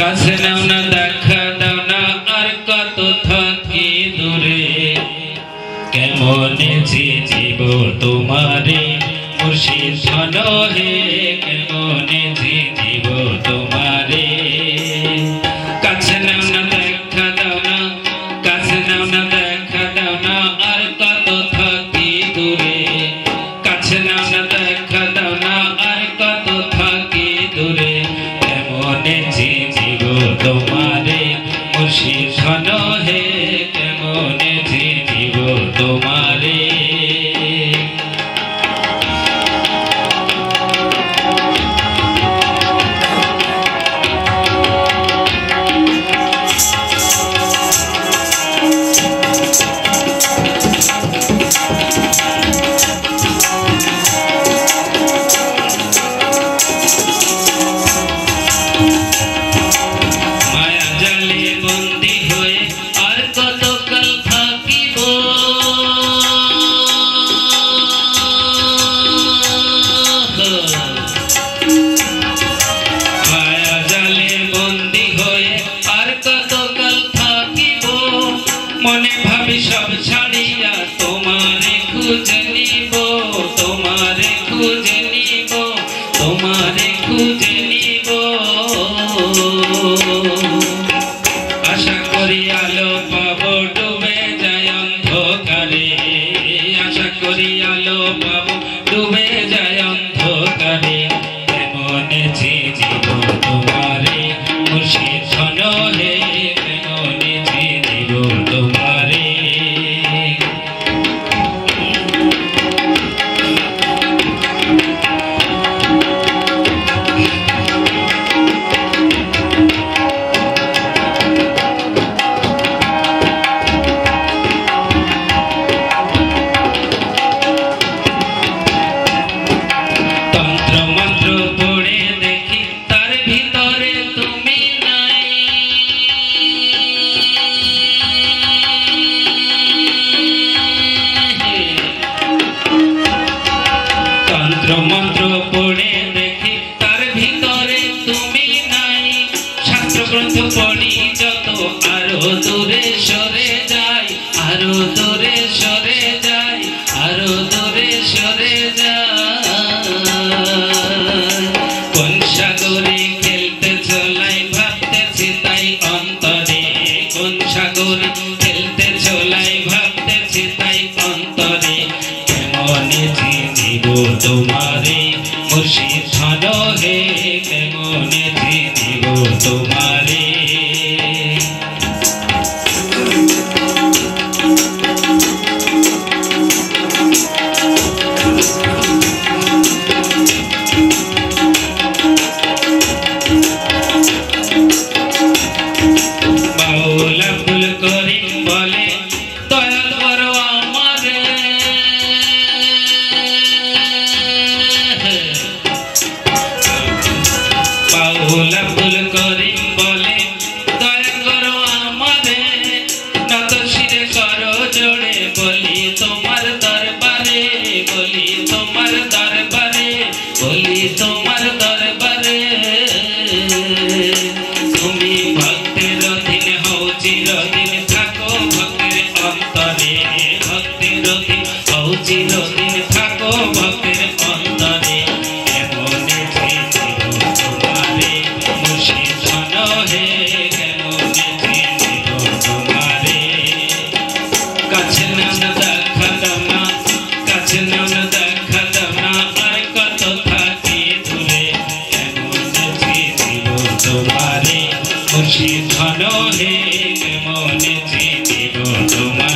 কাছে নাও না দেখা দাও না আর কত থাকি দূরে কেমনে জীব তোমারে মুর্শিদ শোনো হে কেমনে জীব তোমারে কাছে নাও না দেখা দাও না কাছে নাও না দেখা দাও না আর কত থাকি দূরে কাছে নাও না দেখা দাও না আর কত থাকি দূরে কেমনে জীব তোমারে মুর্শিদ শোনো হে কেমনে জীব তোমারে মনে ভাবি সব ছাড়িয়া তোমারে খুঁজে নিব তোমারে খুঁজে নিব তোমারে খুঁজে নিব আশা করি আলো পাবো ডুবে যায় অন্ধকারে আশা করি আলো পাবো ডুবে যায় অন্ধকারে কেমনে জীব তোমারে মুর্শিদ শোনো হে কেমনে জীব তোমারে তন্ত্র মন্ত্র পড়ে দেখি তার ভিতরে তুমি নাই তন্ত্র মন্ত্র পড়ে দেখি তার ভিতরে তুমি নাই শাস্ত্র গ্রন্থ পড়ি যত আরো দূরে সরে যাই আরো দূরে সরে যাই আরো দূরে সরে যাই কোন সাগরে খেলতে চলাই ভাবতেছি তাই অন্তরে কোন সাগরে খেলতে চলাই ভাবতেছি তাই অন্তরে কেমনে জীব তোমারে মুর্শিদ শোনো হে কেমনে জীব তোমারে বাউল আব্দুল করিম বলে দয়াল করো আমারে বাউল আব্দুল করিম বলে দয়াল করো আমারে নত শিরে করো জোড়ে বলি তোমার দরবারে বলি তোমার দরবারে বলি তোমার দরবারে তুমি ভক্তের অধীন হও চিরদিন থাকো ভক্তের অন্তরে ভক্তের অধীন হও চিরদিন থাকো ভক্তের অন্তরে কেমনে জীব তোমারে মুর্শিদ শোনো হে কেমনে জীব তোমারে কাছে নাও না দেখা দাও না কাছে নাও না দেখা দাও না আর কত থাকি দূরে কেমনে জীব তোমারে মুর্শিদ শোনো হে কেমনে জীব তোমারে